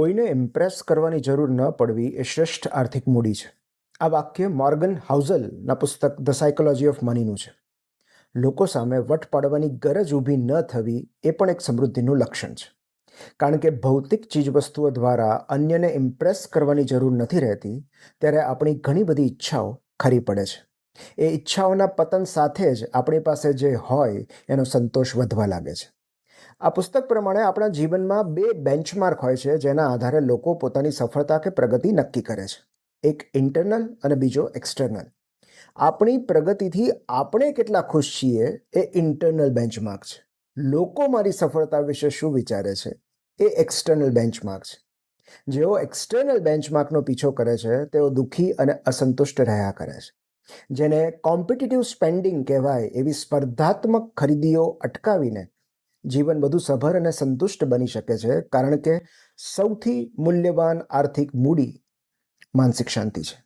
કોઈને ઇમ્પ્રેસ કરવાની જરૂર ન પડવી એ શ્રેષ્ઠ આર્થિક મૂડી છે. આ વાક્ય મોર્ગન હાઉઝલના પુસ્તક ધ સાયકોલોજી ઓફ મનીનું છે. લોકો સામે વટ પાડવાની ગરજ ઊભી ન થવી એ પણ એક સમૃદ્ધિનું લક્ષણ છે. કારણ કે ભૌતિક ચીજવસ્તુઓ દ્વારા અન્યને ઇમ્પ્રેસ કરવાની જરૂર નથી રહેતી, ત્યારે આપણી ઘણી બધી ઈચ્છાઓ ખરી પડે છે. એ ઈચ્છાઓના પતન સાથે જ આપણી પાસે જે હોય એનો સંતોષ વધવા લાગે છે. આ પુસ્તક પ્રમાણે આપણા જીવનમાં બે બેન્ચમાર્ક હોય છે જેના આધારે લોકો પોતાની સફળતા કે પ્રગતિ નક્કી કરે છે. એક ઇન્ટરનલ અને બીજો એક્સટર્નલ. આપણી પ્રગતિથી આપણે કેટલા ખુશ છીએ એ ઇન્ટરનલ બેન્ચમાર્ક છે. લોકો મારી સફળતા વિશે શું વિચારે છે એ એક્સટર્નલ બેન્ચમાર્ક છે. જેઓ એક્સટર્નલ બેન્ચમાર્કનો પીછો કરે છે તેઓ દુઃખી અને અસંતુષ્ટ રહ્યા કરે છે. જેને કોમ્પિટિટિવ સ્પેન્ડિંગ કહેવાય એવી સ્પર્ધાત્મક ખરીદીઓ અટકાવીને જીવન વધુ સભર અને સંતુષ્ટ બની શકે છે, કારણ કે સૌથી મૂલ્યવાન આર્થિક મૂડી માનસિક શાંતિ છે.